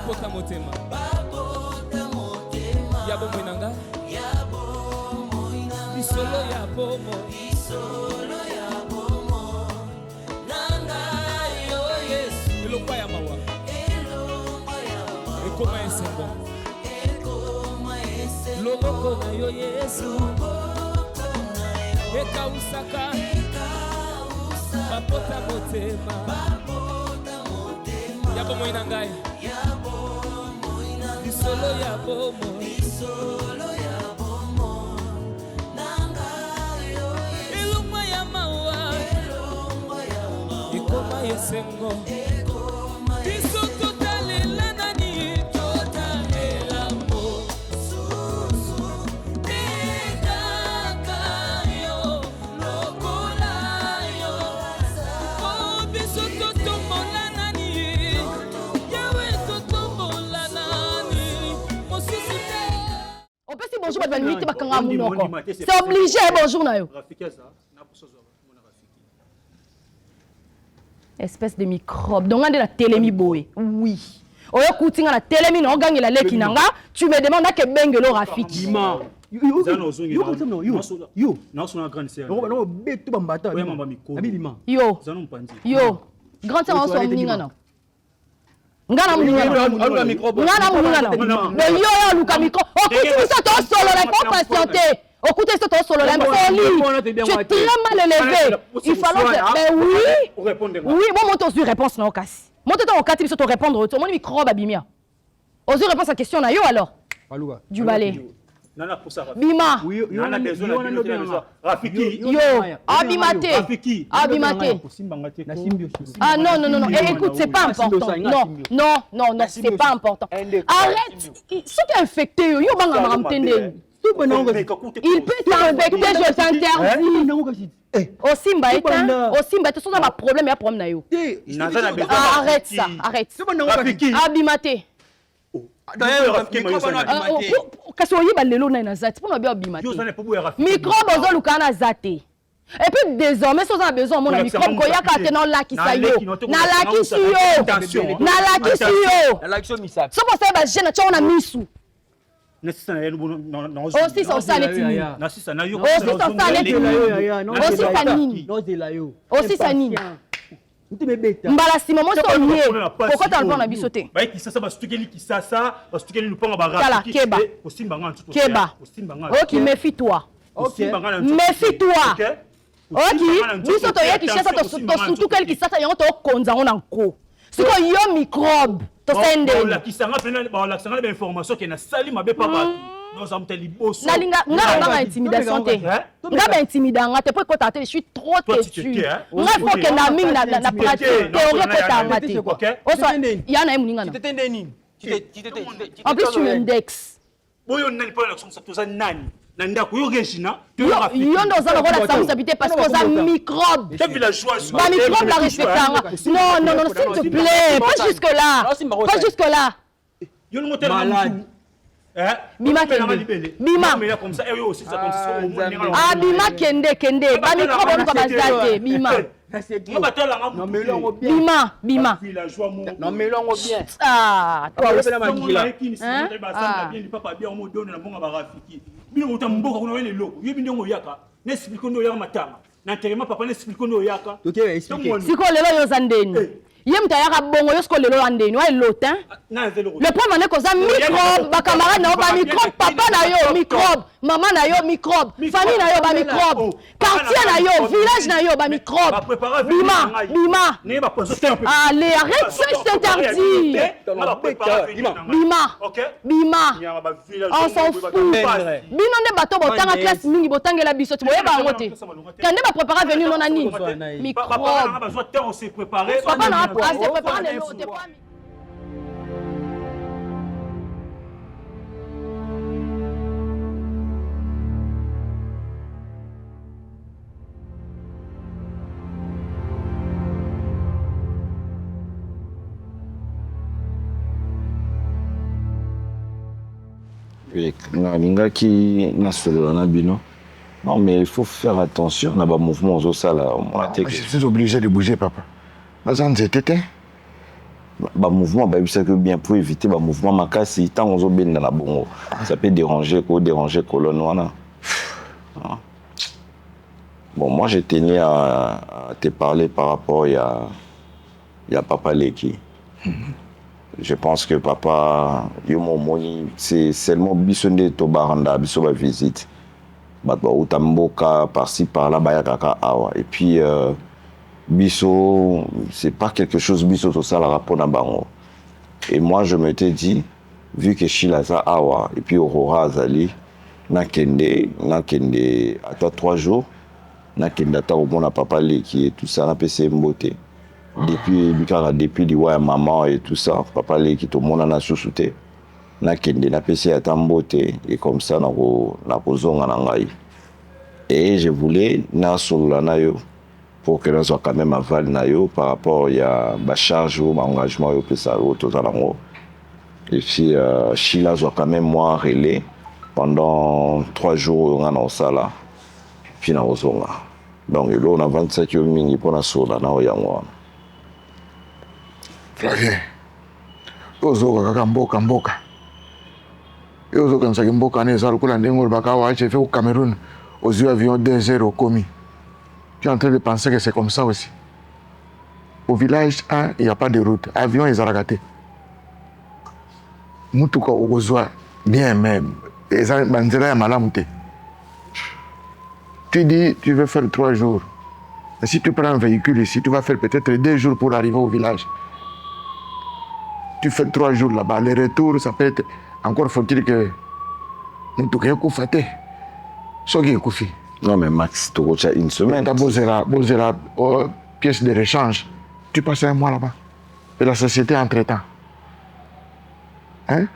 Bapota motema. Yabo moinanga. Isolo ya bomo. Isolo ya bomo. Nanga yo Yesu. Elokwa ya mawa. Elokwa ya mawa. Ekoma esengo. Ekoma esengo. Loboko na yo Yesu. Loboko na yo. Eka usaka. Eka usaka. Bapota motema. Bapota motema. Yabo moinanga. Yabo moinanga. Isolo ya bomo. Isolo ya bomo. Nanga yo Yesu. Elokwa ya mawa. Elokwa ya mawa. Ekoma esengo. Ekoma esengo. Bonjour, c'est obligé, bonjour Nayo. Espèce de microbe. Donc on est la télémi boé. Oui. Oyo koutinga la télémi non gagne la leki nanga. Tu me demandes que bengelo Rafiki. Yo, grand sœur on soit ninga na. Ngana muningana. Ngana muningana. Mais yo luka micro. Okuti biso to solo la faut patienter. Okuti biso to solo la folie. Tu es très mal élevé. Il falloir mais oui. Oui, bon monte sur réponse na okasi. Monte to okati biso to répondre to mon micro babimia. Osu réponse à question na yo alors. Du balai. Bima. Rafiki. Yo. Abimate. Abimate. Ah non, non, non, non. Et écoute, c'est pas important. Non, non, non, non, c'est pas important. Arrête. Ce qui est infecté, yo banga maramtende. Il peut t'infecter, je t'interdis. Au Simba est au Simba, tu as un problème, il y a un problème na yo. Arrête ça, arrête. Abimate. Kasi oyiba lelo na nazati pour na bien abimate microbe ozo lukana zate et puis désormais si on a besoin mon microbe koyaka te na laki sa yo na laki si yo na laki si yo so pour ça ba jeune tu on a misu aussi ça sale tini aussi ça nini mbala sima mo so nie pourquoi tu as biso te ba ki sasa ba stukeli ki sasa ba stukeli lupanga ba rafiki keba osimbanga ntuto keba OK méfie-toi méfie-toi OK biso to yeki chesa to sutu kel ki sasa yango to konza ngona nko siko yo microbe to sende la kisanga pena ba la kisanga ba information ke na sali mabe pa ba Nalinga nga intimidation te. Nga intimidanga te pour côté je suis trop têtu. Nga faut que na mingi na pratique théorie ko ta mate. Oso ya na muninga na. En plus tu index. Boyo nani pour l'action ça toza nani. Nanda ko yo Regina. Yo ndo za la responsabilité parce que ça microbe. Des villageois. Ba microbe la respectanga. Non non non s'il te plaît, pas jusque là. Pas jusque là. Yo le motel malade. Bima kende. Bima. Ah bima kende kende. Ba microbe ko bazate bima. Bima bima. Non mais longo bien. Ah toi aussi. Papa bien on donne na bonga ba rafiki. Bino utamboka kuna wele loko. Yebi ndongo yaka. N'explique ndo yaka matama. Na terema papa n'explique ndo yaka. OK explique. Siko lelo yo zandeni. Yem tayaka bongo yosko lelo andeni wa lotin le problème est que ça microbe ba camarade na ba microbe papa na yo microbe maman na yo microbe famille na yo ba microbe quartier na yo village na yo ba microbe bima bima allez arrête ça je t'interdis bima bima on s'en fout bino ne bato botanga classe mingi botangela biso tu boyeba ngote kande ba préparer venir non nani microbe papa na c'est préparer les lots de pas Non, mais il faut faire attention à nos mouvements. Je suis obligé de bouger, papa. C'était Bah mouvement bah que bien pour éviter bah mouvement makasi tant on bien dans la bongo ça peut déranger colonne voilà. Bon moi je tenais à te parler par rapport il y a papa Leki. Je pense que papa yo moni c'est seulement bisonde to baranda biso ba visite bah utamboka par-ci par-là bah kaka awa et puis biso c'est pas quelque chose biso tout ça la rapport na bango. Et moi je m'étais dit vu que Sheila za awa et puis Aurora azali nakende à toi 3 jours nakende ta au bon papa Leki et tout ça na PC mbote depuis liwa maman et tout ça papa Leki tout monde na sous-souté nakende na PC ata mbote et comme ça na kozonga na ngai et je voulais na solo na yo pour que nous quand même aval na yo par rapport il y a ba charge ou engagement yo pesa au total en et puis Sheila soit quand même moi relais pendant 3 jours on a ça là puis na ozonga donc là on a 27 yo mingi pour na solo na yango Flavien ozoka kaka mboka ozoka mboka ne za lokula ndengo baka wa fait au Cameroun aux avions 2 heures au commis. Tu es en train de penser que c'est comme ça aussi. Au village 1, il n'y a pas de route. Avion, ils ont raté. Moutuka Ogozoa, bien même. Tu dis, tu veux faire 3 jours. Mais si tu prends un véhicule ici, tu vas faire peut-être 2 jours pour arriver au village. Tu fais 3 jours là-bas. Le retour, ça peut être... Encore faut-il que... Moutuka Yokoufaté. Sogi Yokoufi. Non mais Max, tu as une semaine. Tu as posé la pièce de rechange. Tu passes 1 mois là-bas. Et la société entre-temps. Hein?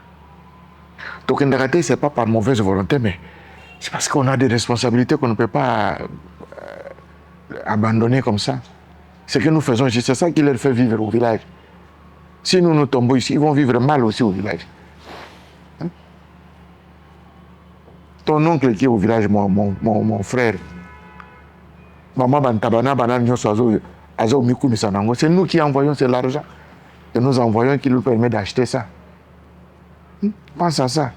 Donc, ce n'est pas par mauvaise volonté, mais c'est parce qu'on a des responsabilités qu'on ne peut pas abandonner comme ça. Ce que nous faisons ici, c'est ça qui leur fait vivre au village. Si nous tombons ici, ils vont vivre mal aussi au village. Hein? Ton oncle qui est au village, mon frère, maman Bantabana, c'est nous qui envoyons l'argent que nous envoyons qui nous permet d'acheter ça. Pense à ça.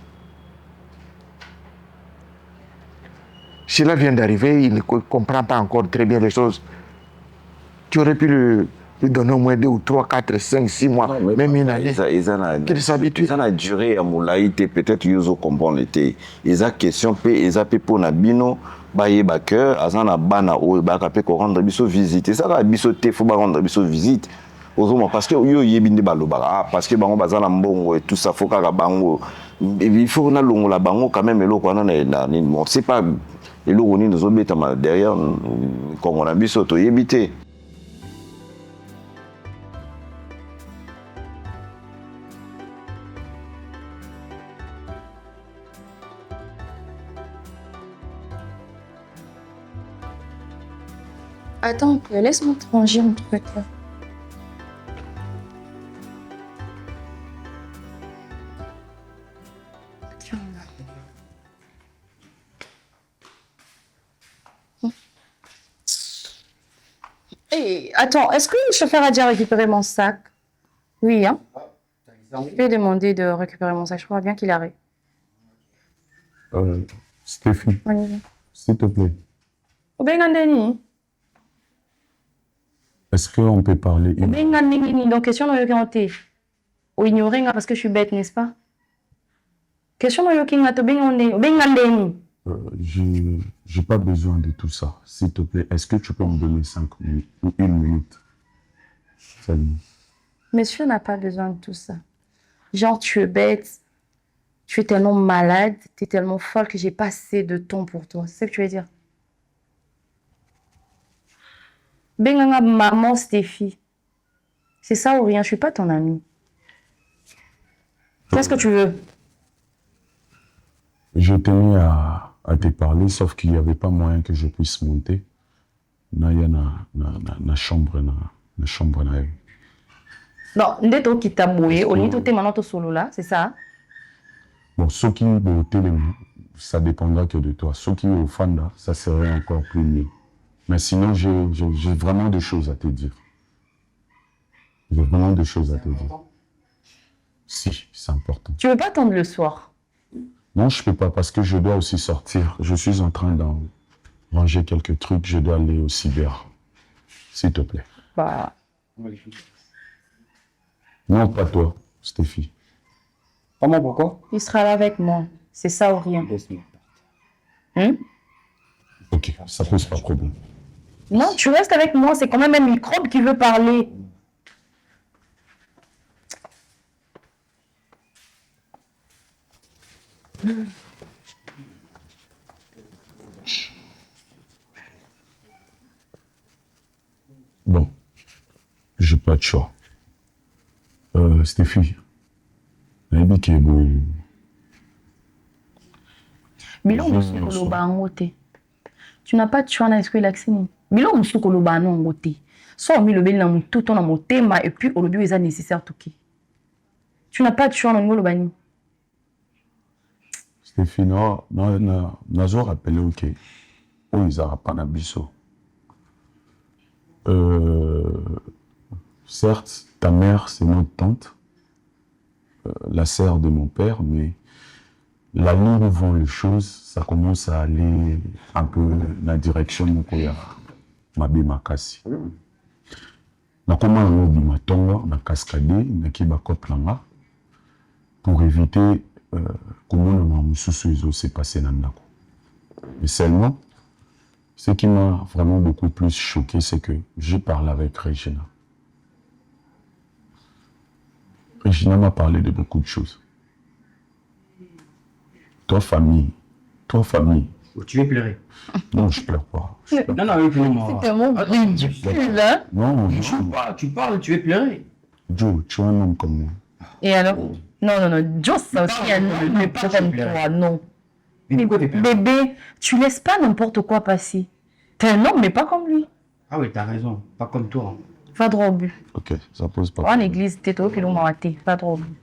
Sheila vient d'arriver, il ne comprend pas encore très bien les choses. Tu aurais pu lui donner au moins 2 ou 3, 4, 5, 6 mois, non, même une année. Qu'il s'habitue. Ça a duré à Moulaïté, peut-être qu'ils ont compris. Ils ont question, ils ont pour Nabino, baye backer, azana bana ou bakape ko rendre biso visite. Ça va biso te faut rendre biso visite. Parce que yo yebinde balobara parce que bango bazana mbongo et tout ça faut ka bango. Il faut na longo la bango quand même eloko na on sait pas eloko ni nous obeta derrière comme on a biso to yebité. Attends un peu, laisse-moi te ranger mon truc là. Tiens là. Hey, attends, est-ce que le chauffeur a déjà récupéré mon sac? Oui, hein? Je vais demander de récupérer mon sac, je crois bien qu'il arrive. Stéphie, s'il te plaît. Est-ce qu'on peut parler Donc, question de yokingote. Ou ignorer parce que je suis bête, n'est-ce pas? Question de yokingote, j'ai pas besoin de tout ça. S'il te plaît, est-ce que tu peux me donner 5 minutes ou 1 minute? Salut. Monsieur n'a pas besoin de tout ça. Genre, tu es bête, tu es tellement malade, tu es tellement folle que j'ai pas assez de temps pour toi. C'est ce que tu veux dire? Benganga maman Stéphie. C'est ça ou rien, je suis pas ton amie. Qu'est-ce que tu veux? Je tenais à te parler, sauf qu'il n'y avait pas moyen que je puisse monter. Il y a na chambre. Non, ndeto qui t'a boué, on est tout maintenant au solo là, c'est ça? Bon, ce qui est au télé, ça dépendra que de toi. Ce qui est au Fanda, ça serait encore plus mieux. Mais sinon, j'ai vraiment des choses à te dire. J'ai vraiment des choses à te dire. Si, c'est important. Tu veux pas attendre le soir? Non, je peux pas parce que je dois aussi sortir. Je suis en train d'en ranger quelques trucs. Je dois aller au cyber. S'il te plaît. Bah... Non, pas toi, Stéphie. Pas moi, pourquoi? Il sera là avec moi. C'est ça ou rien. Ok, ça pose pas de problème. Non, tu restes avec moi. C'est quand même un microbe qui veut parler. Bon, j'ai pas de choix. Stéphie, nayebi ke bo. Bilongo musuku bango te. Tu n'as pas de choix dans l'esprit l'accès. Bilongo musuku bango te. So mi le na mutu to na motema et puis aujourd'hui c'est nécessaire tout qui. Tu n'as pas de choix dans le bani. Stéphie, non, nazo rappelé ok. Oh, ils n'auront pas biso. Certes, ta mère, c'est notre tante, la sœur de mon père, mais la ligne où vont les choses, ça commence à aller un peu dans la direction de Mabe Makasi. Na comment on dit ma tonga, na cascade, na kiba koplanga, pour éviter comment le mamoussou s'est passé dans le Mais seulement, ce qui m'a vraiment beaucoup plus choqué, c'est que j'ai parlé avec Regina. Regina m'a parlé de beaucoup de choses. Toi, famille. Tu veux pleurer? Non, je pleure pas. Non, non, C'était mon ridicule, hein? Non, tu parles, tu veux pleurer. Joe, tu es un homme comme moi. Et alors? Non, Joe, ça aussi, il n'est pas comme toi, non. Mais bébé, tu laisses pas n'importe quoi passer. T'es un homme, mais pas comme lui. Ah oui, t'as raison, pas comme toi. Va droit au but. Ok, ça pose pas. En église, t'es toi qui l'ont maté. Va droit au but.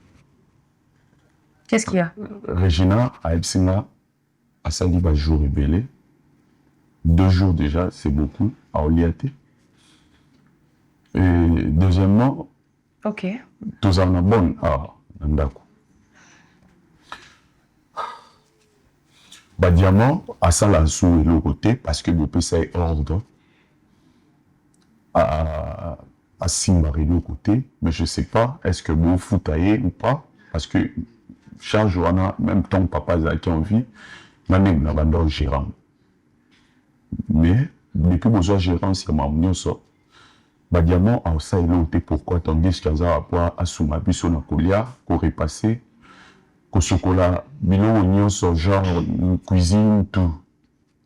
Qu'est-ce qu'il y a? Regina, à Epsinga, à Saliba, jour rebellé. 2 jours déjà, c'est beaucoup, à Oliate. Et deuxièmement, Ok. tous en a bon à Ndako. Diamant, à Salansou et le côté, parce que le PC est ordre. À Simbari de côté, mais je ne sais pas, est-ce que vous foutaillez ou pas, parce que chaque jour, même tant que papa a envie, même un gérant. Mais, depuis que vous avez gérant, c'est ma mignon ça. Diamant, à ça, il a été pourquoi, tandis qu'il y a à Soumabi, son acolia, qu'on repassé, qu'au chocolat, bilo, oignon, ce genre, cuisine, tout.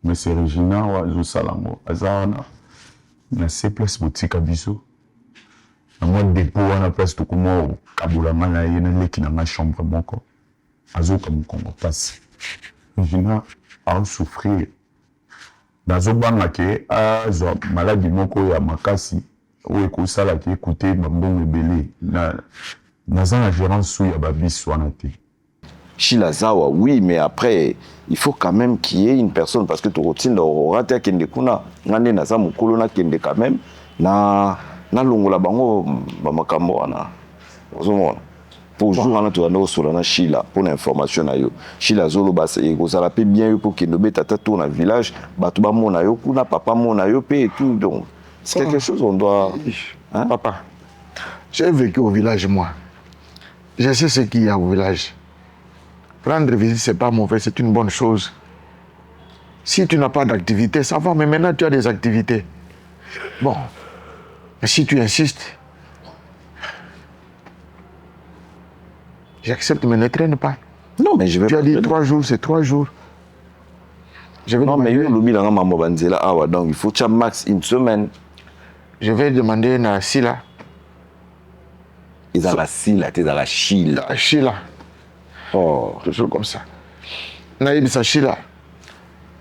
Mais c'est Regina, ou Salamo, Azana. Na se place boutique à biso. Na moi dépôt na place tout comme au kabulama na yena leki na ma chambre moko. Azo comme on passe. Regina a souffrir. Nazo banga ke azo maladie moko ya makasi ou ekosala ki écouter bambon ebele na za gérance sou ya babiso wana te. Shilazawa, oui, mais après, il faut quand même qu'il y ait une personne, parce que tu retiens l'aurora, tu as kende kuna, ngane na za mukolo na kende quand même, na longola bango bamakambo wana. Ozomona. Pour jour ana tu ana sur na Shila pour l'information na yo. Shila zolo basa e ko sala pe bien yo pour que no beta tourne dans village, batu ba mona yo kuna papa mona yo pe et tout donc. C'est quelque chose on doit hein? Papa. J'ai vécu au village moi. Je sais ce qu'il y a au village. Rendre visite, ce n'est pas mauvais, c'est une bonne chose. Si tu n'as pas d'activité, ça va, mais maintenant tu as des activités. Bon, mais si tu insistes, j'accepte, mais ne traîne pas. Non, mais je vais tu pas. Tu as dit 3 jours, c'est 3 jours. Je vais non, mais donc il faut que tu max une semaine. Je vais demander à Sila. Ils ont la Sila, tu es dans la Chila. La Chila. Oh, toujours comme ça. Naïb Sachila,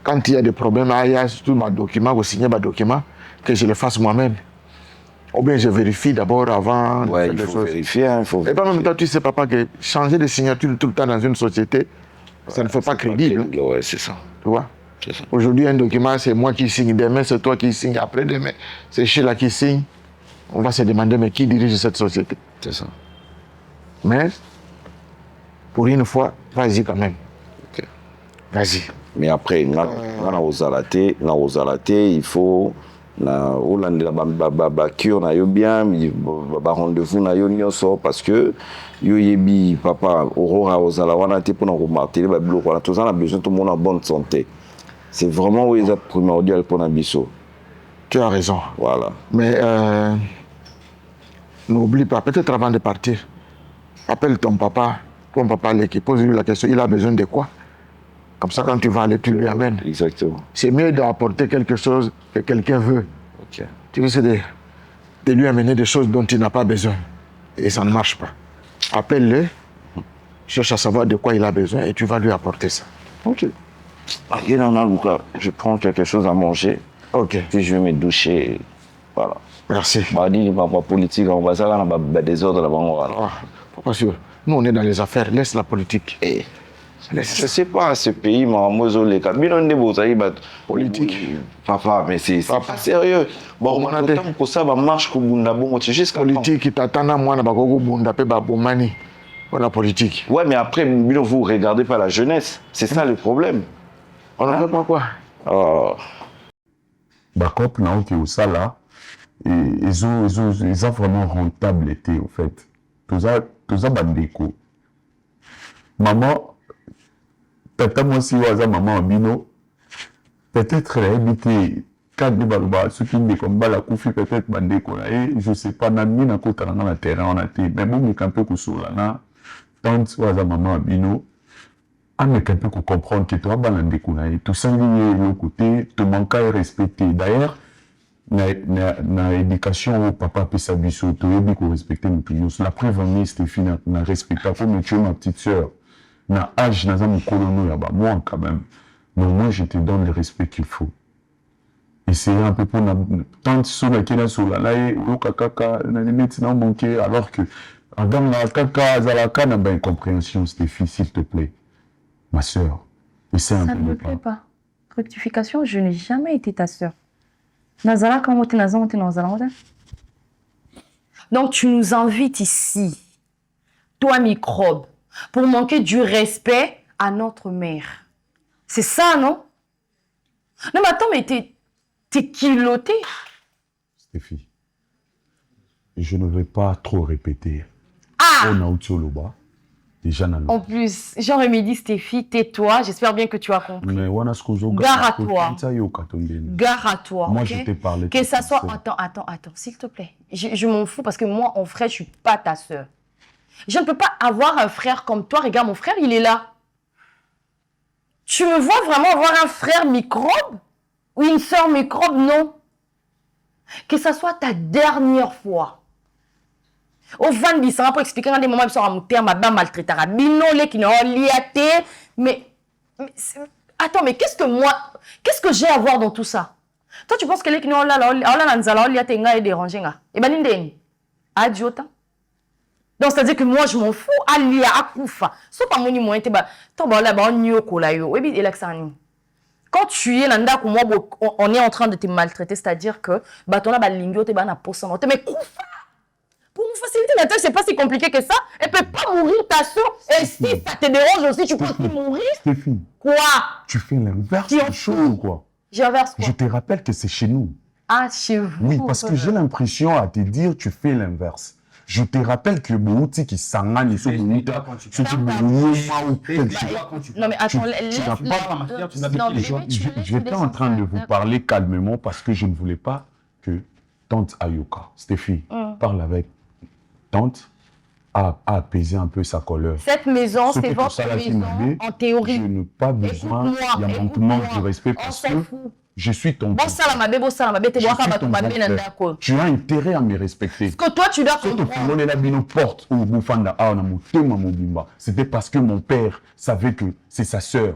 quand il y a des problèmes, il y a tout ma document, vous signez ma document, que je le fasse moi-même. Ou bien je vérifie d'abord avant. Ouais, il faut vérifier. Hein, faut et pas en même temps, tu sais, papa, que changer de signature tout le temps dans une société, ça ne fait pas crédible. Ouais, c'est ça. Tu vois? Aujourd'hui, un document, c'est moi qui signe. Demain, c'est toi qui signes. Après-demain, c'est Sheila qui signe. on va se demander, mais qui dirige cette société? C'est ça. Mais, pour une fois, vas-y quand même. Ok. Vas-y. Mais après, il faut la cure na yo bien, rendez-vous na yo nyonso parce que yo yebi papa aurora ozala wana te pour nous marteler ba biloko wana tous on a besoin tout le monde en bonne santé. C'est vraiment où est primordial pour Nabiso. Tu as raison. Voilà. Mais n'oublie pas, peut-être avant de partir, appelle ton papa qui pose-lui la question, il a besoin de quoi? Comme ça, quand tu vas aller, tu lui amènes. Exactement. C'est mieux d'apporter quelque chose que quelqu'un veut. Ok. Tu risques de lui amener des choses dont il n'a pas besoin. Et ça ne marche pas. Appelle-le, cherche à savoir de quoi il a besoin et tu vas lui apporter ça. Ok. Je prends quelque chose à manger. Ok. Puis je vais me doucher. Voilà. Merci. Politique, on va ça, on a des désordre là-bas. Parce que nous, on est dans les affaires. Laisse la politique. Je ne sais pas, ce pays, les politique. Papa, mais c'est pas sérieux. Bon, on a des temps ça va marche comme politique, t'attends moi na bakoko bunda pe ba bomani. Voilà politique. Ouais, mais après vous regardez pas la jeunesse, c'est ça le problème. On ne fait pas quoi. Oh. Bakop na oki osala et ils ont vraiment rentable été au fait. Tout ça bandeko. Maman tata moi si waza maman bino peut-être elle habité quand de baloba ce qui me comme bala koufi peut-être bandeko là et je sais pas na mina kota na na terrain on a été mais bon me camper ko sola na tant waza maman bino a me camper ko comprendre que toi bandeko là et tout ça le côté te manque à respecter d'ailleurs na éducation au papa puis sa biso to yebi ko respecter nous la preuve en Stéphine na respecter comme tu es ma petite sœur. Na âge na zamu colono ya ba moi quand même mais moi je te donne le respect qu'il faut essayer un peu pour tant sur la kena sur la laï ou kaka na limite na manquer alors que dans la kaka zalaka na ba incompréhension Stéphie s'il te plaît ma sœur essaie un peu. Ça ne me plaît pas. Rectification, je n'ai jamais été ta sœur. Nazala quand on était dans. Donc tu nous invites ici, toi microbe, pour manquer du respect à notre mère. C'est ça, non? Non, mais attends, mais t'es culotté. Stéphie, je ne vais pas trop répéter. Ah! On a Outioloba, déjà dans En plus, Jean-Rémy dit, Stéphie, tais-toi. J'espère bien que tu as compris. Mais Gare à toi. Gare à toi. Moi, okay? je t'ai parlé. Que ça soit... Attends, s'il te plaît. Je m'en fous parce que moi, en frère, je suis pas ta sœur. Je ne peux pas avoir un frère comme toi. Regarde, mon frère, il est là. Tu me vois vraiment avoir un frère microbe ou une sœur microbe? Non. Que ça soit ta dernière fois. Au van ça pour expliquer dans des moments où ils sont à ma bas maltraité. Binolé qui n'a liaté. Mais attends, mais qu'est-ce que j'ai à voir dans tout ça? Toi, tu penses que les qui n'ont là, liaté, est dérangé. Et ben, n'indéni. Adiota. Donc, c'est-à-dire que moi, je m'en fous. Alia, akoufa. Sauf pas mon moyen, quand tu es là, on est en train de te maltraiter, c'est-à-dire que, mais koufa. Pour nous faciliter la tâche, c'est pas si compliqué que ça. Elle peut pas mourir, ta soeur. Et si ça te dérange aussi, tu peux aussi mourir. Stéphie. Quoi? Tu fais l'inverse des choses ou quoi? J'inverse quoi? Je te rappelle que c'est chez nous. Ah, chez vous. Oui, parce que j'ai l'impression à te dire, tu fais l'inverse. Je te rappelle que Bouti qui s'engage, non mais attends, je n'étais pas en train de vous parler calmement parce que je ne voulais pas que tante Ayoka, Stéphie, parle avec tante à apaiser un peu sa colère. Cette maison, c'est votre maison, en théorie. Je n'ai pas besoin, il y a un manque de respect parce que je suis ton père. Tu as intérêt à me respecter. Ce que toi, tu dois comprendre. C'était parce que mon père savait que c'est sa sœur.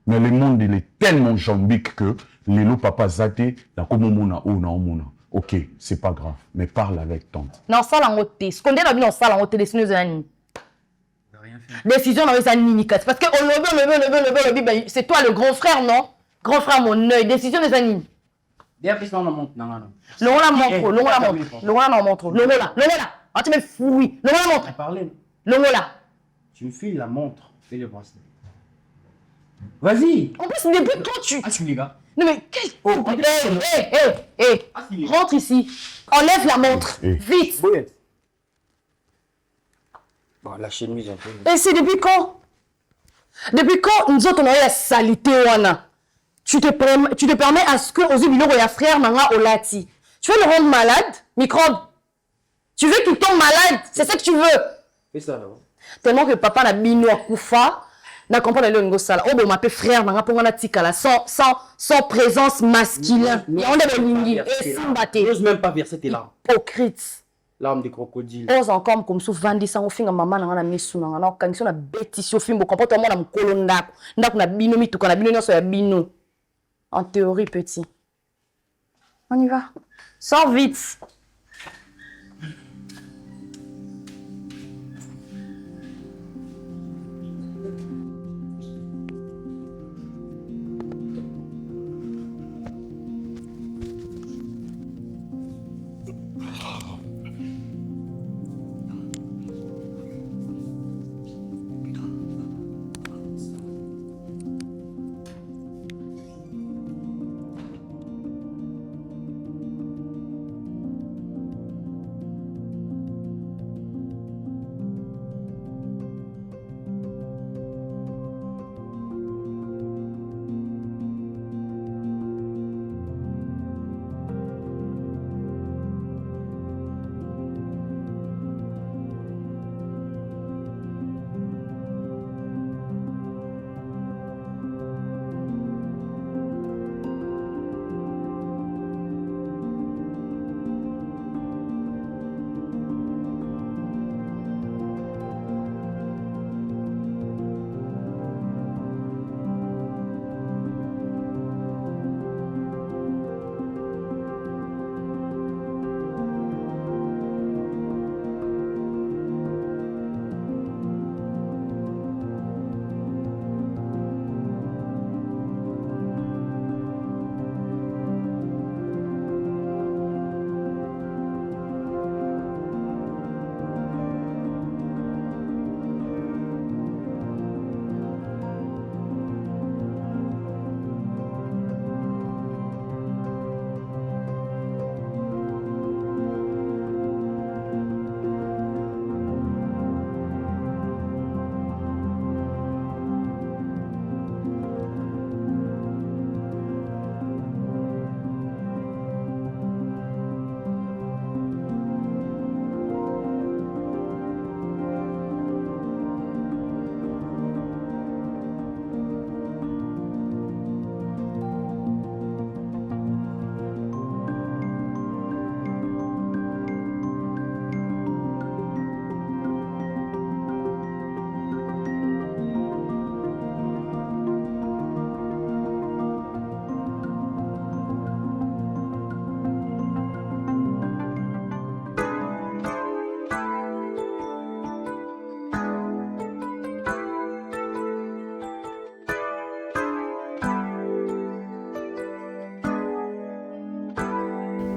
Mais le monde, il est tellement jambique que les lots papa zate, la komomona ou na omona. Ok, c'est pas grave, mais parle avec tante. Non, ça la motte. Ce qu'on dit dans la salle en haute, décision dans les animes. Parce que c'est toi le grand frère, non? Grand frère, mon œil. Décision des animes. Déjà, on montre. Non. Longola montre. Longola montre. Longola. Ah, tu me fouilles. Longola montre. Parlez. Longola. Tu me files la montre. Fais le bracelet. Vas-y. En plus, depuis quand tu... Ah, tu les gars. Non mais qu'est-ce que... Hé. Rentre ici. Enlève la montre. Vite. Bon, la chemise un peu. Et c'est depuis quand? Depuis quand nous autres on a eu la salité wana? Tu te permets à ce que aux biloko ya frère nanga olati. Tu veux le rendre malade, microbe? Tu veux qu'il tombe malade? C'est ça que tu veux? Fais ça là. Tellement que papa na bino akufa, na comprendre le ngo sala. Oh bon m'appelle frère nanga pongana tikala sans présence masculine. Ya onde bolingi et simbate. N'ose même pas verser tes larmes. Hypocrite. Larmes de crocodile. Ose encore comme sous vandi sango finga mama nanga na misu nanga na kangiso na bétisio fimbo comportement na mkolo ndako. Ndako na bino mituka na bino nyonso ya bino. En théorie petit. On y va. Sors vite.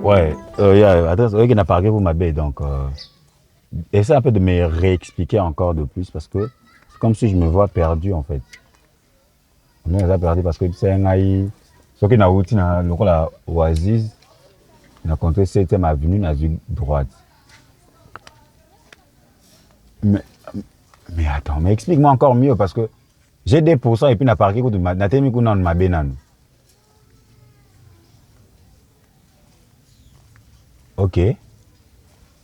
Ouais, attends, il n'a pas parlé pour ma baie, donc essaie un peu de me réexpliquer encore de plus parce que c'est comme si je me vois perdu en fait. On est perdu parce que c'est un aïe, ce qui n'a outil dans le la Oasis, on a compté 7e avenue, on a vu droite. Mais attends, mais explique-moi encore mieux parce que j'ai des pourcents et puis n'a pas parlé pour ma tête, mais ma baie. Ok.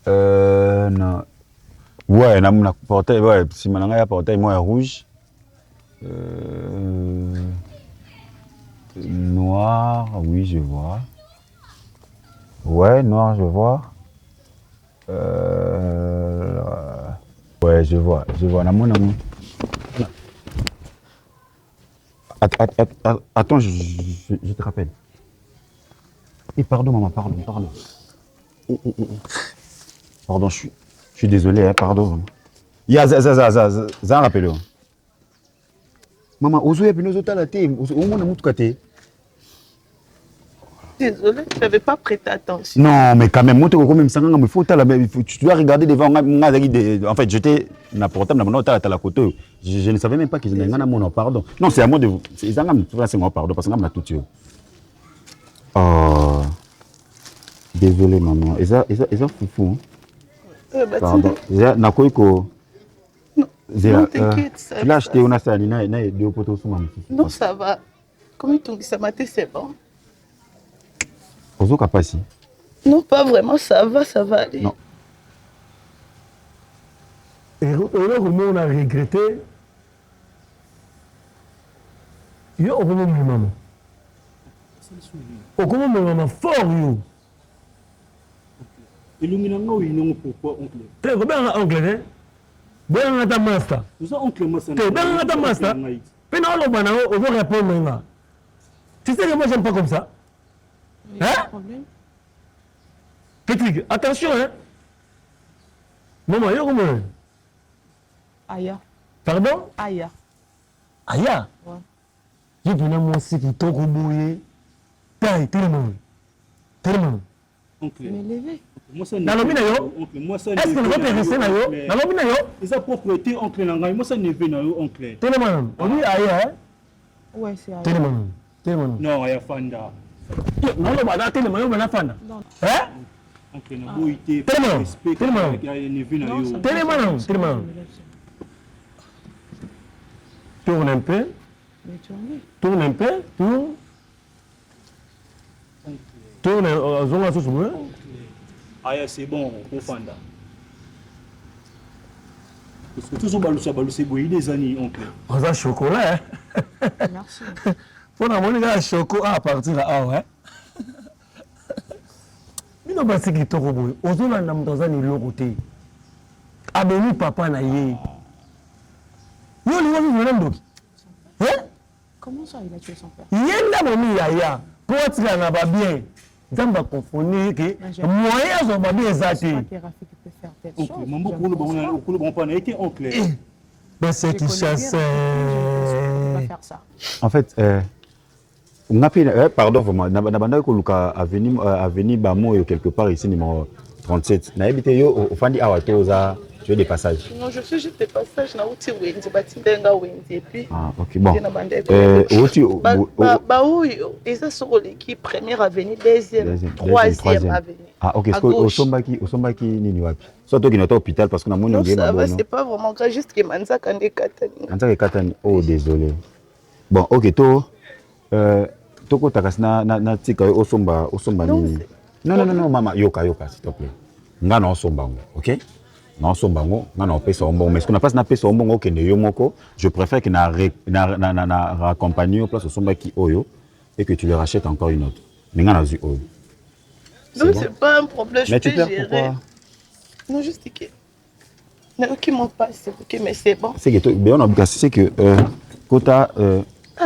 Non. Ouais, na portail, ouais, si maintenant il y a portail moi rouge. Noir, oui, je vois. Ouais, noir, je vois. Ouais, je vois. Attends, je te rappelle. Et pardon, maman, pardon. Pardon, je suis désolé, hein, pardon. Ça rappelle. Maman, ozo ya bino zota la te, ozo na mutu kate. Désolée, je n'avais pas prêté attention. Non, mais quand même, moi, tu dois regarder devant. En fait, j'étais na portable, à la côté. Je ne savais même pas qu'ils étaient mon pardon. Non, c'est à moi de vous. C'est un pardon, parce que je tout tué. Oh. Désolé, maman. Ils ont foufou. Pardon. Nakoiko. Non, t'inquiète. Tu l'as acheté, on a ça, non, ça va. Comment ça m'a été, c'est bon. Ozo Kapasi. Non, pas vraiment, ça va aller. Non. Et là, on a regretté. Yo, au moment où maman. Au moment où maman fort, yo. Illuminant, oui, non, pourquoi, oncle? T'es bien, oncle, hein? Bien, on a ta master. Vous avez oncle, moi, ça. T'es bien, on a ta master. Mais non, on va répondre maintenant. Tu sais que moi, j'aime pas comme ça. Hein? Petit, attention, hein? Maman, yo, comment? Aya. Pardon? Aya. Aya? Ouais. J'ai donné moi aussi qui t'ont rebouillé. Taille, tellement. Oncle. Mais levé. Dans le yo? Est-ce que nous va périsser là yo? Dans le yo? Ils ont propriété, oncle, moi, ça n'est pas oncle. Tellement. On dit Aya, hein? Ouais, c'est Aya. Tellement. Non, Aya Fanda. Non, non, tellement, yo, maintenant Fanda. Hein? Oncle, na boité. Tellement. Tourne un peu. Tourne. Zonga sous moi. Aya, c'est bon, pour Fanda. Parce que toujours baloussé, des années, oncle. On a chocolat, hein? Merci. Pour la monnaie, il chocolat à partir de là, hein? Mais non, parce que tu as dit, aux autres, on a dit côté. Abeni papa na ye. Yo, hein? Comment ça, il a tué son père? Il y a un ami yaya. Pour être là, on va bien. Dans ma confondre que moyen sont pas bien exaté. Oncle, maman, oncle. Mais c'est qui chasse. En fait, on a fait, pardon, vraiment, Nabanda Koluka a venu Bamo quelque part ici, numéro 37. On a habité au Fandi Awatoza, tu veux des passages? Non, je fais juste des passages, na outi Wendy, Batindenga Wendy, et puis. Ah, ok, bon. Et ça sur l'équipe première avenue, deuxième, troisième avenue. Ah, ok, est-ce que au Sombaki Nini Wapi? Soit toi qui n'es pas à l'hôpital parce qu'on a mon ça va, c'est pas vraiment grave, juste que Manza Kande Katani. Manza Katani, oh, désolé. Bon, ok, toi. Toko takasina na tika osomba nini. Non, maman, yoka, s'il te plaît. Nga na osomba ngo, ok? Na osomba ngo, nga na opesa ombongo. Mais ce qu'on a pas na pesa ombongo ke ne yomoko, je préfère que na raccompagner au place osomba ki oyo et que tu le rachètes encore une autre. Mais nga na zu oyo. Non, c'est pas un problème, je peux gérer. Pourquoi? Non, juste que. Non, qui m'en passe, c'est ok, mais c'est bon. C'est que bien on a c'est que Kota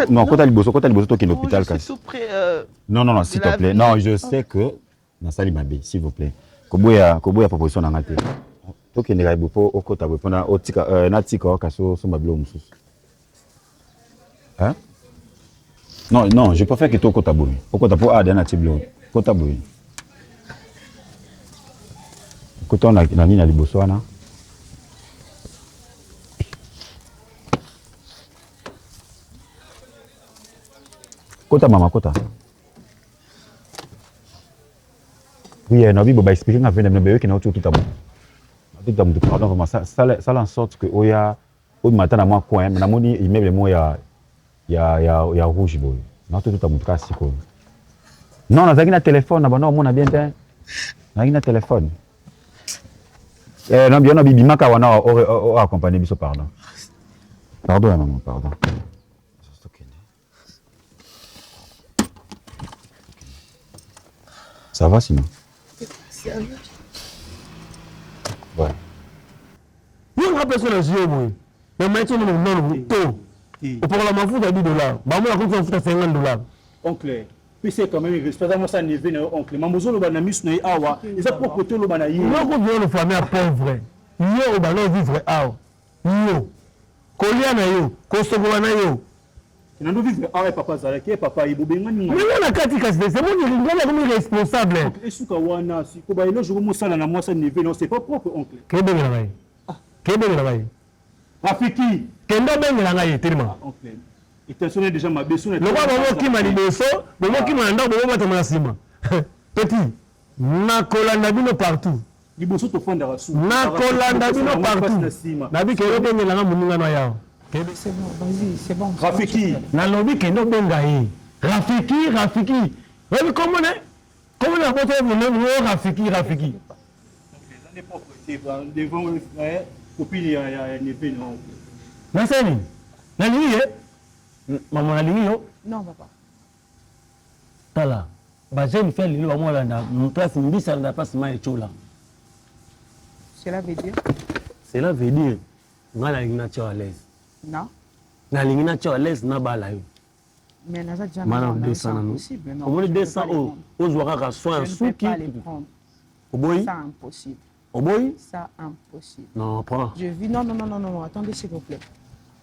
non, quand tu as toi qui est à l'hôpital. Je suis tout près. Non, s'il te plaît. Non, je sais que. Nasali Mabe, s'il vous plaît. Koboya proposition na ngate. Toi qui n'est pas au Kota, pendant au tika, natika, kaso, son bablo moussous. Hein? Non, je préfère que toi Kota boui. Au Kota pour Adana Tiblo. Kota boui. Kota on a nina liboswana. Kota mama kota. Oui, non, oui, bah expliquer à venir mais qui n'a autre kitabu. Kitabu pardon vraiment ça en sorte que oya au matin na moi coin mais na moni immeuble moi ya rouge boy. Na tout kitabu kasi ko. Non, na zaki na téléphone na bana mona bien ten. Na ina téléphone. Non bien na bibi maka wana o accompagner biso pardon. Pardon maman, pardon. Ça va sinon? Ça va. Ouais. Nous, on a personne à jouer, moi. Mais maintenant, on a un taux. Au programme, on fout à $10. Bah, moi, on fout à $50. Oncle, puis c'est quand même, respectez-moi ça, oncle. Mamozo, le banamis, n'est awa. Ils ont proposé le banaï. Nous, on vient de famille à pauvre. Yo, au banaï, vivre awa. Yo. Kolia na yo. Kosogo na yo. nando vivre avec papa zalaki papa ibobengani mais on a kati kasi c'est bon il est comme irresponsable esuka wana si ko ba elo jour mosala na mwasa neve non c'est pas propre oncle kebe la bay kebe la bay Rafiki kendo bengela ngai tellement oncle intentionné déjà ma besoin le quoi bobo ki mali beso bobo ki manda bobo bata na sima petit na kolanda bino partout liboso to fonda rasu na kolanda bino partout na bi kero bengela nga muninga na yao C'est bon, vas-y, c'est bon. Rafiki na lobi kendo bengai Rafiki oui comment on a porté mon nom Rafiki les années propres c'est devant le frère copine il y a neve non na seni na liye maman na liyo Non, papa. tala ba jeune fait lilo ba mola na place mbisa na place mai chola Cela veut dire cela veut dire ngala ngina chola l'aise non. na lingina chola l'aise na bala yo Mais n'a déjà Madame non, c'est 200 impossible. Non, comment je ne peux 200 pas les oh prendre. ozwaka soin Je ne peux suki pas les prendre. oboyi Ça, impossible. oboyi Ça, impossible. non prends Je vis... Non. Attendez, s'il vous plaît.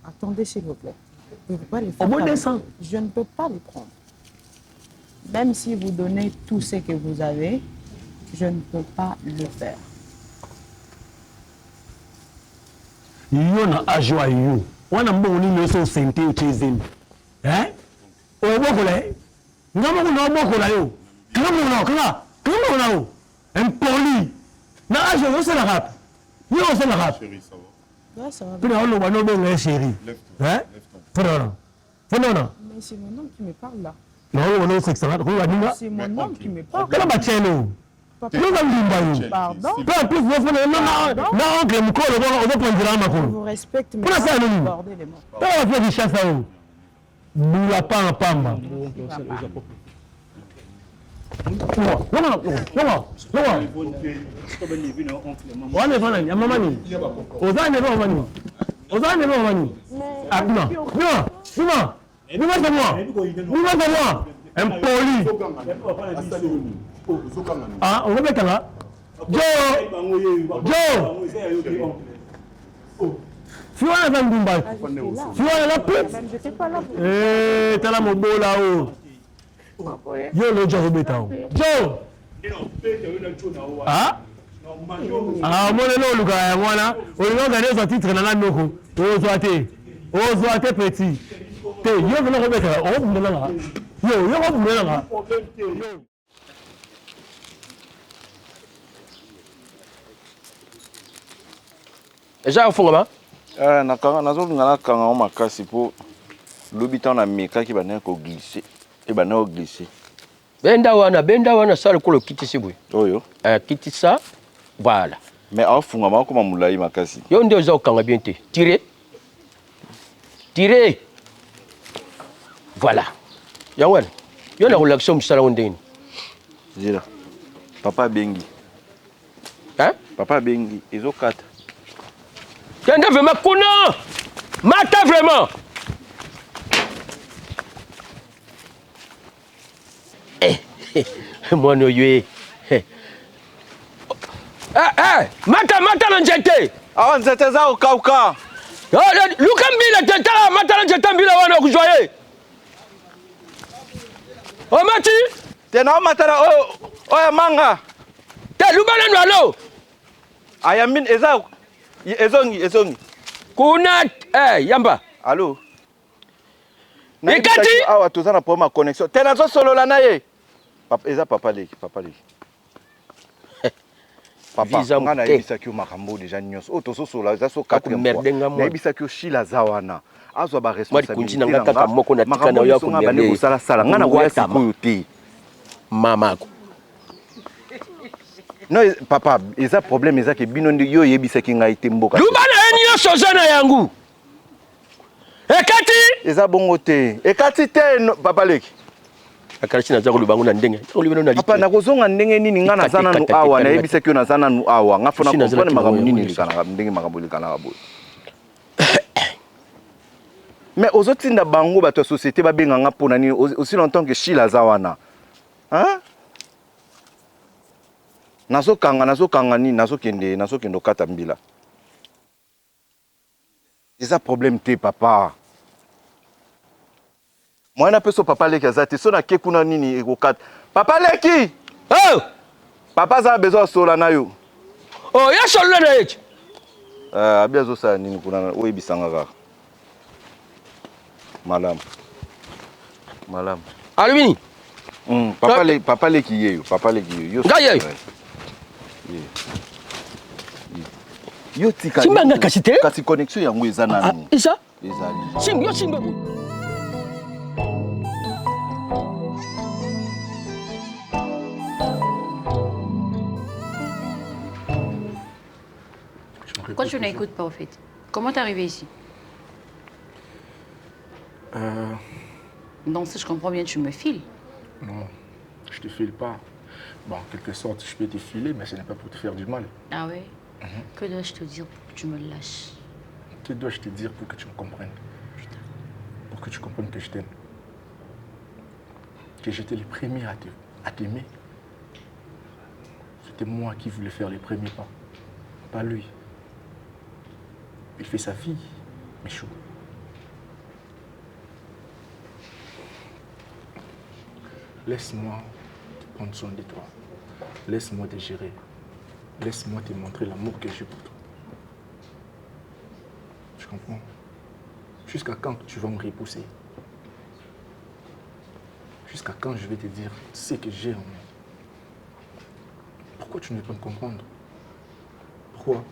Attendez, s'il vous plaît. Je ne peux pas les faire. Au bout de avec 100. vous. Je ne peux pas les prendre. Même si vous donnez tout ce que vous avez, je ne peux pas le faire. yo na ajwa yo wana mbongo ni leso sente uchezeni obokola ngamo kuna obokola yo kama na yo impoli na ajwa yo sala rap yo sala rap Ouais, ça va. pina olo bano benga chéri pona Mais c'est mon homme qui me parle là. na olo bano sexe rap ko wadinga C'est mon homme qui me parle. kala bachelo Papa, yo ngimba yo pardon. peu en plus vous faites na oncle mukolo ko ozoponzira Je makolo vous respecte, mais Pourquoi ça, Anonyme? bordez-les-moi. Pourquoi on fait du chasse à eau Boula pamba. On est venu, maman ni. Oza ne va mani. Oza ne va mani. Ah non. Dis-moi c'est moi. Impoli. Ah, on va mettre là. Joe. Fiona va ndumba. Fiona la pute. Je n'étais pas là. Eh, t'as la mobola oh. Yo le Joe beta oh. Joe. Ah? Ah, moi le luka ya mwana. O nga neza titre na noko. O zoate petit. Te yo vena ko beta. O bumela nga. Yo ko bumela nga. Déjà au fond là. nakanga nazolinga nakanga o makasi mpo lobi ntango namekaki bandenge koglisse e bandenge koglisse Benda wana sala kolo kitisi boy. oyo Kitisa voilà. mais afungama akoma molai makasi Yo ndio za okanga bien te. Tirer. Voilà. Yango yo na relaxation musala ondeni. zila papa abengi papa abengi ezokata Kende vraiment kuna. Mata vraiment. Moi no yue. Mata na njete. awa nzete eza kokauka Luka mbila tetala mata na njete mbila wana kujoye. Omati tena omatala oyo manga te lubana nwalo. ayamin eza ezongi Kuna yamba. allo Ekati awa toza na problème ya connexion te nazosolola na ye eza papa leki papa nga nayebisaki yo makambo deja nyonso oyo tozosola eza so 4e nayebisaki yo shila aza wana azwa baresponsabilité kosalasala nga nakoya sikoyo te mamako no papa eza problème ezaki bino nde yo oyebisaki ngai te mboka lubana ye nyonso oza na yangu ekati eza bongo te ekati te papa leki akarachi naza kolubango na ndenge papa nakozonga ndenge nini nga naza nanu awa nayebisaki yo naza nanu awa nga fona kompone makambo nini elekanaka ndenge makambo elekanaka boye mais ozotinda bango bato ya société babenganga mpona nini aussi longtemps que shila aza wana nazokanga nini nazokende okata mbila eza problème te papa Moi, je suis papa Leki. Je suis kuna nini ekokata. Papa Leki! Oh! Papa a besoin de sola na yo. Oh, ya sola na yo. Abia zo sa nini kuna oyebisanga kaka. Madame. Alumini. Papa Leki yeyo. Papa Leki yo. Ngaye. Yo tika. Simbanga kasite. Kasi connexion yango eza na nini? Isa? Ezali. Simba. Pourquoi tu n'écoutes pas, au fait? Comment t'es arrivé ici? Donc, si je comprends bien, tu me files. Non, je te file pas. Bon, en quelque sorte, je peux te filer, mais ce n'est pas pour te faire du mal. Ah ouais? Que dois-je te dire pour que tu me lâches? Que dois-je te dire pour que tu me comprennes? Pour que tu comprennes que je t'aime. Que j'étais le premier à t'aimer. C'était moi qui voulais faire les premiers pas, pas lui. Il fait sa vie, Michou. Laisse-moi te prendre soin de toi. Laisse-moi te gérer. Laisse-moi te montrer l'amour que j'ai pour toi. Tu comprends? Jusqu'à quand tu vas me repousser? Jusqu'à quand je vais te dire ce que j'ai en moi? Pourquoi tu ne veux pas me comprendre? Pourquoi?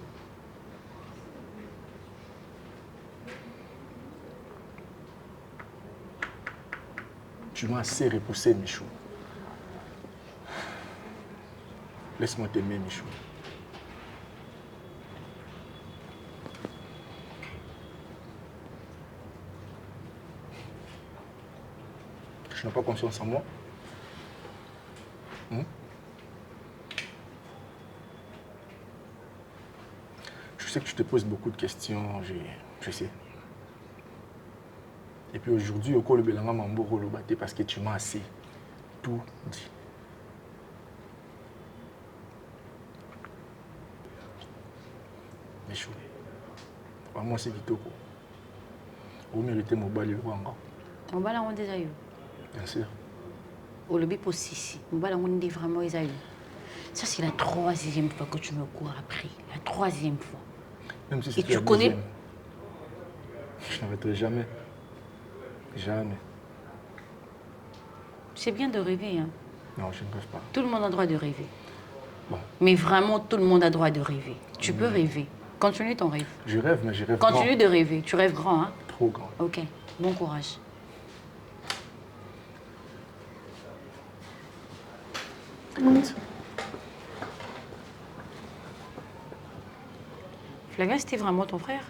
Tu m'as assez repoussé, Michou. Laisse-moi t'aimer, Michou. Tu n'as pas confiance en moi? Je sais que tu te poses beaucoup de questions, je sais. Et puis aujourd'hui, au col de Belanga Mamboro le batté parce que tu m'as assez tout dit. Michou, moi c'est Vitoko. Vous méritez mon bal et Wanga. Mon bal on déjà eu. Bien sûr. Au lobby pour Sissi. Mon bal on dit vraiment ils eu. Ça c'est la 3e fois que tu me cours après. La 3e fois. Même si et tu connais. Je n'arrêterai jamais. Jamais. C'est bien de rêver, hein? Non, je ne rêve pas. Tout le monde a le droit de rêver. Bon. Mais vraiment, tout le monde a le droit de rêver. Tu peux rêver. Continue ton rêve. Je rêve, mais je rêve Continue de rêver. Tu rêves grand, hein? Trop grand. Ok. Bon courage. Écoute. Flavien, c'était vraiment ton frère?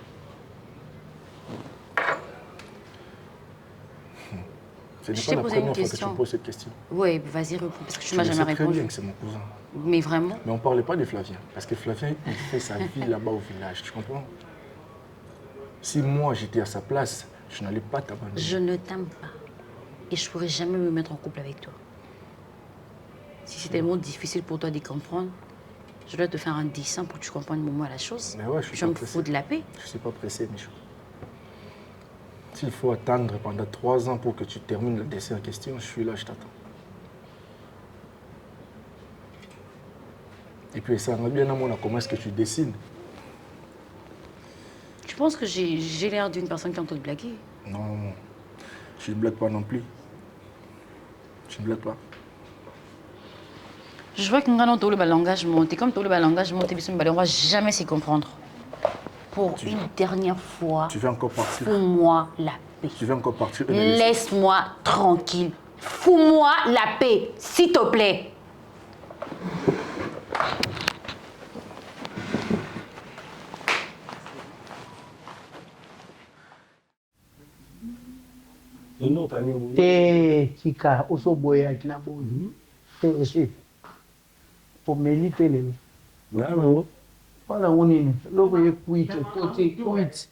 Ce n'est pas la première fois que tu me poses cette question. Oui, vas-y, réponds, parce que tu m'as jamais répondu. Je sais très bien que c'est mon cousin. Mais vraiment? Mais on ne parlait pas de Flavien, parce que Flavien, il fait sa vie là-bas au village, tu comprends? Si moi, j'étais à sa place, je n'allais pas t'abandonner. Je ne t'aime pas. Et je ne pourrais jamais me mettre en couple avec toi. Si c'est tellement difficile pour toi de comprendre, je dois te faire un dessin pour que tu comprennes moi la chose. Mais ouais, je me fous de la paix. Je ne suis pas pressé, Michou. S'il faut attendre pendant 3 ans pour que tu termines le dessin en question, je suis là, je t'attends. Et puis ça va bien à moi comment est-ce que tu dessines. Tu penses que j'ai l'air d'une personne qui est en train de blaguer? Non, je ne blague pas non plus. Je ne blague pas. Je vois que nous avons tout le langage monté. Comme tout le langage monté, on ne va jamais s'y comprendre. Pour une dernière fois, tu veux encore partir? Fous-moi la paix. Tu veux encore partir? Laisse-moi tranquille. Fous-moi la paix, s'il te plaît. Tika, oso boya kina boyi. Pomeli pelele. Nalo. Wala nini? Logo yekuite, kote kuite.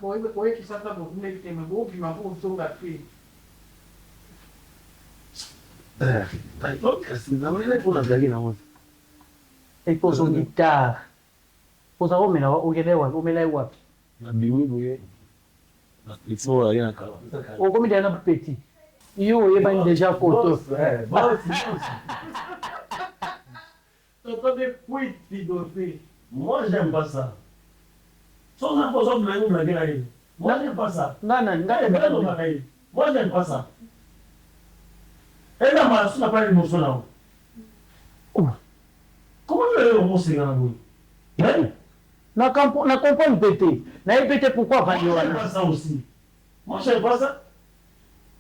Boye kisasa bomeli tema bo bima bo songa pe. Sinamele kuna zali na mwana. Eposo guitar. Posa omela ogelewa, omela wapi? Na biwi boye. Il faut rien à Au combien d'années petit? Yo, il y a déjà côté. Moi, j'aime pas ça. Sans imposant de la guerre. Moi, j'aime pas ça. Non, Moi, j'aime pas ça. Et là, ma soeur n'a pas l'émotion là. Comment tu veux l'émotion là? Na comprendre pété. Na pété pourquoi pas moi, j'aime pas ça aussi. Moi, j'aime pas ça.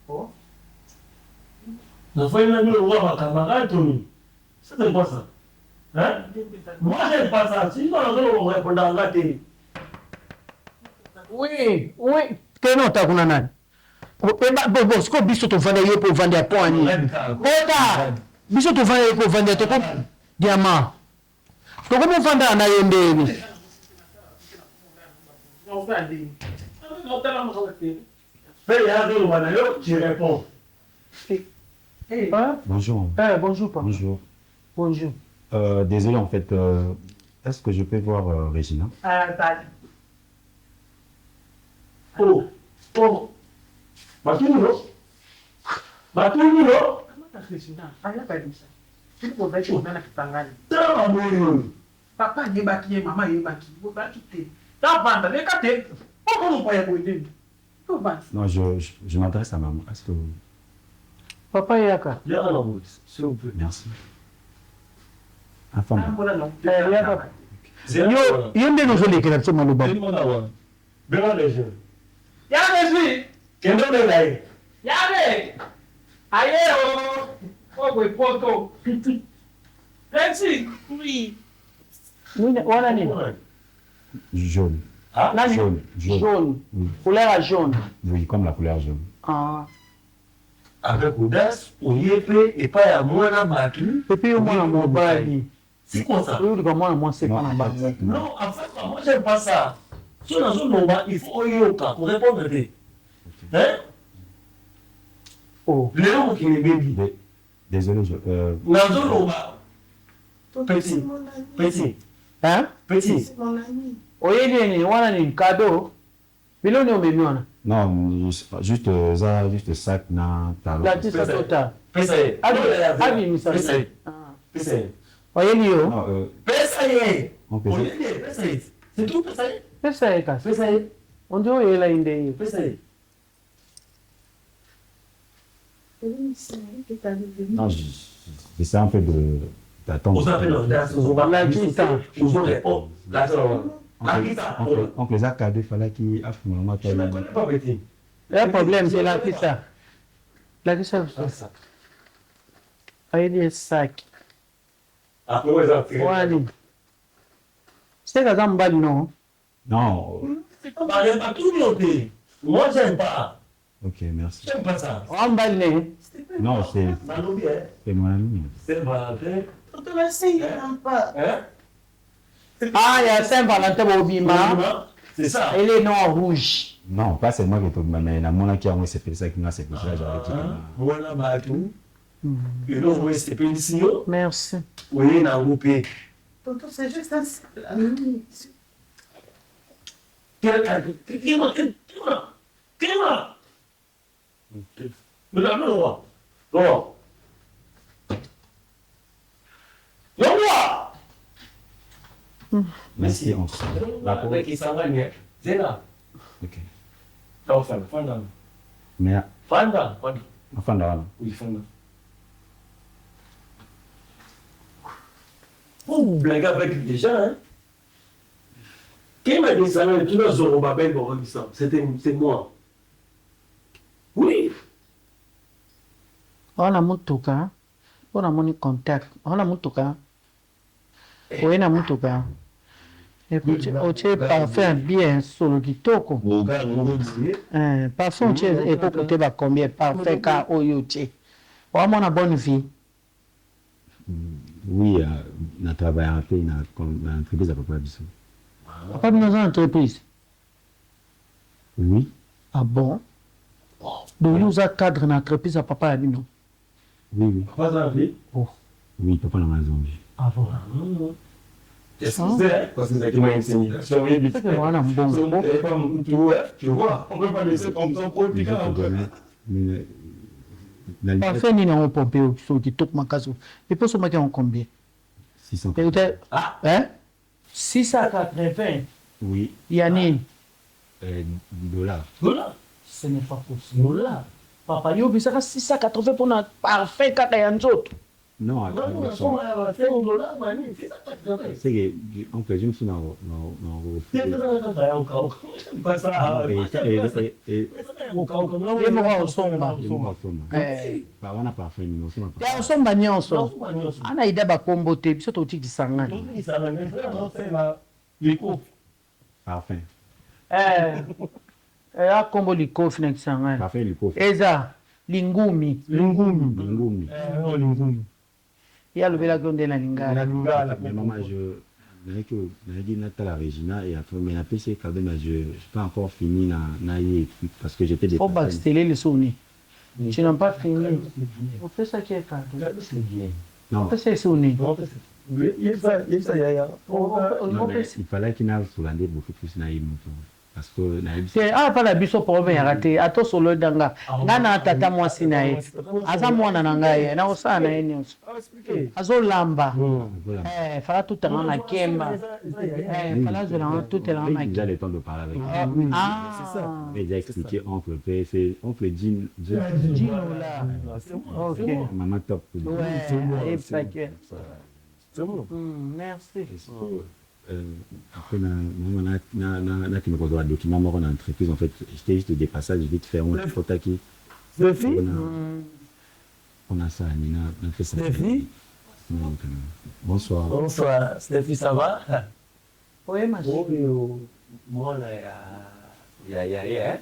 Oh. La fois, il m'a mis le roi à camarade, Tony. C'est pas ça. Hein? Moi, j'aime pas ça. Si on a répondre à la télé. Oui. Que non, t'as qu'on a nan. Bon, ce qu'on biso to vendre yo pour vendre point ni. Oda. Biso to vendre pour vendre to comme diamant. To comme vendre na yende ni. Tu réponds. Bonjour. Bonjour, papa. Bonjour. Bonjour. Désolé, en fait, est-ce que je peux voir Régina? Oh. Batulino. Papa yebaki, maman yebaki. T'as vendu, regardez. Pourquoi on peut y aider? Non, je m'adresse à maman. Est-ce que... Papa yaka. S'il vous plaît. Merci. Enfin, Yaka. Yo nde nous les que nous ba. Bien les jeunes. Yabezi. Kendo de lai. Yabe. Aye oh. Oh, poto. Merci. Oui. Wana nini? jaune. Ah, jaune. Jaune. Oui. Couleur jaune. Oui, comme la couleur jaune. Ah. Avec audace, Oyepe et pas à moi la matu. Et puis au moins mon bali. C'est quoi ça? Oui, moi c'est pas en bas. Non, en fait, moi j'aime pas ça. Si on a un moment, il faut Oyoka pour répondre. Hein? Oh. Les gens qui les baby. Désolé, Petit. Hein? Petit. C'est mon ami. Oyeni wana ni cadeau. Biloni omemiona. Non, juste ça, juste sac na talon. La tisa tota. Pesa. Abi misa. Pesa. Pesa. Oyeni yo. Non, Pesa. On peut Pesa. C'est tout pesa. Pesa eka. Pesa. On dit oyela inde. Pesa. Non, j'essaie un peu d'attendre. On s'appelle la tisa. Donc les accords, il fallait qu'il y ait un moment. Le problème, c'est la tisa. La tisa. Oyeni sac. Wani. C'est que ça m'bali non? Non. Moi, j'aime pas. Ok, merci. J'aime pas ça. Non, c'est mon ami. C'est Valentin. Ah, il y a Saint-Valentin au Bima. C'est ça. Et les noms rouges. Non, pas seulement que tout le monde, mais il y a mon qui a envoyé c'est ça qui m'a c'est pour ça j'avais dit. Voilà, ma tout. Et donc, oui, c'est ici. Merci. Oui, il a groupé. Tonton, c'est juste un. Merci. La pauvre qui s'en va, c'est là. Ok. Fanda. Mais. Fanda. Fanda. Oui, Fanda. Vous blaguez avec les gens, hein? Qui m'a dit ça? Tu n'as pas c'est moi. Oui. On a mon toka. On a mon contact. On a mon toka. Oui, na mutuka. Et puis, tu parfum bien sur le kitoko. Parfum, tu es pour côté va combien parfait car au yoté. On a une bonne vie. Oui, on a travaillé un peu dans l'entreprise à peu près. Pas dans une entreprise? Oui. Ah bon? Donc, nous avons cadre dans l'entreprise à papa et nous. Oui, oui. Papa dans la vie? Oh. Oui, papa dans la maison. Ah bon? Excusez, parce que c'est qui m'a enseigné. Voilà, bon. Tu vois, on ne peut pas laisser comme ça pour expliquer un peu. Parfait, ni on pompe au qui toque ma case. Et pour ce matin, on combien 600. Hein 680. Oui. Yannick. $. Ce n'est pas possible. Papa, yo, mais ça reste 680 pour notre parfait caca et autres. Non, c'est que oncle, je me suis dans osomba nyonso ana ida bakombo te biso totikisangana parfum akombo likofi na kisangana eza lingumi ya lobela konde na lingala maman je dit Nathalie Regina et après mais après c'est quand même je pas encore fini na parce que j'étais des backsteller les soni tu n'as pas fini on fait ça qui est quand non c'est soni il fallait qu'il n'aille sous l'année beaucoup plus naïf parce que ah pas la biso problème raté ato solo danga ngana tata mwasi na ye aza mwana na ngai na osana ye nyonso azo lamba fala tout temps na kemba fala zola tout temps na il a le temps de parler avec lui c'est ça mais j'ai expliqué oncle c'est oncle Jim là OK maman top ouais c'est bon merci après na qui me contrôle document mort en entreprise en fait j'étais juste de passage vite fait on faut attaquer on a ça Nina on fait ça bonsoir Stéphie ça va oui ma chérie moi ya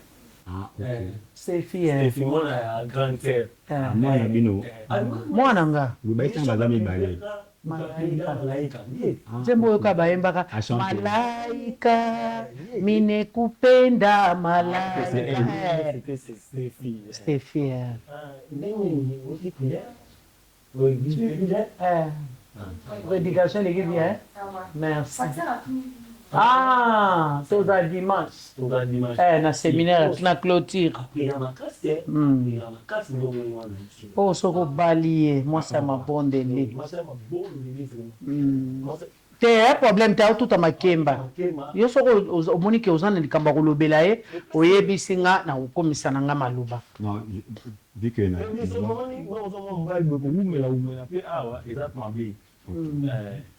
Stéphie moi la grande sœur moi na bino moi nanga lubaita bazami balé malaika nzembo oyo kabayembaka malaika minekupenda malaika Stéphie prédication l'équipe bien merci toza dimanche na séminaire na clôture oyo soki obali ye mwasi ya mabondeli te problème te aotuta makemba yo soki omoni ke oza na likambo ya kolobela ye oyebisi nga na kokomisa na nga maloba vu que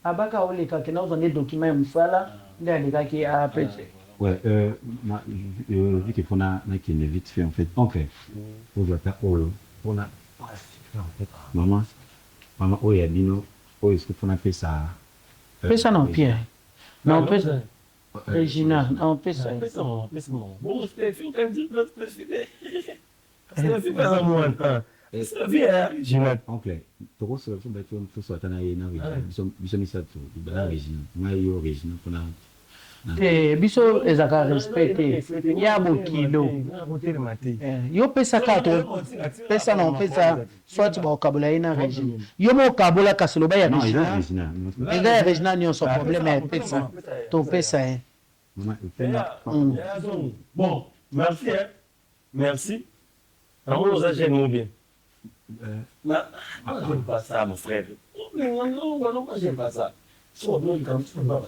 abaka olekaki na ozwa nde document ya mosala nde alekaki apese ouais vu que on a qui est vite fait en fait ok on doit faire on a maman oya bino oyo ce qu'on a fait ça pesa non Pierre non pesa Regina non pesa bon Stéphie t'as dit que Stéphie pas moi Regina oncle toko so ba to so tana ye na biso misato ba Regina mayo Regina kuna biso ezaka respecté ya bokilo yo pesaka to pesa na pesa soit bakabula ina Regina yo mo kabula kaselo ba ya Regina eza Regina nyonso problème ya pesa to pesa bon merci merci alors ça j'aime bien j'aime pas ça mon frère non j'aime pas ça so non comme tu vas pas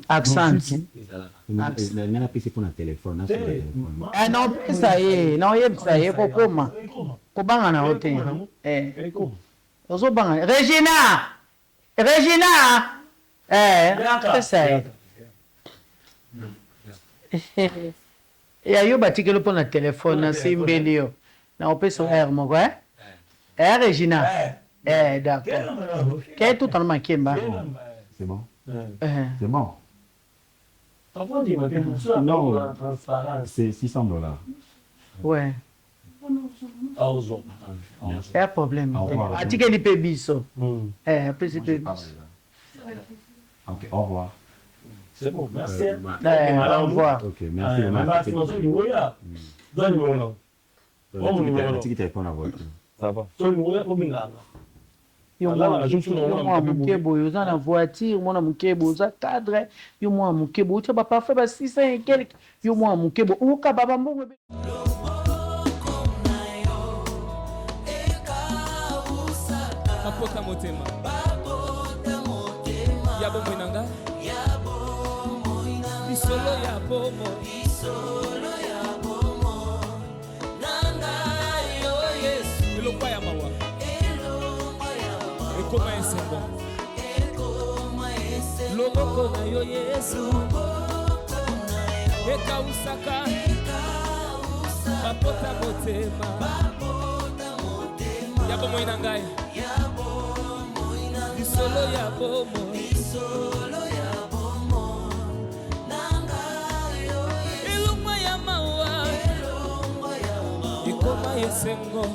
accent nana pese pour na téléphone non pesa ye non yebisa ye kokoma kobanga na hote ozobanga Regina pesa ye ya yo batikelo mpo na telefone na simbeli yo na opesa r moko Regina d'accord kei tutana makemba c'est bon c'est bon non c'est $600 ouais pas problème atikeli mpe biso apesi mpe biso ok au revoir c'est bon merci au revoir ok merci ça va yo mwana moke boye oza na voiture mwana moke boye oza cadre yo mwana moke boye otya baparfait ba 600 et quelque yo mwana moke boye okaba bambongo Papota motema Yabo mwenanga Isolo ya bomo Nanga yo Yesu Elokwa ya mawa Ekoma esengo Loboko na yo Yesu Eka usaka Papota motema Yabo mwenanga Isolo ya bomo Nanga yo Elokwa ya mawa Ekoma esengo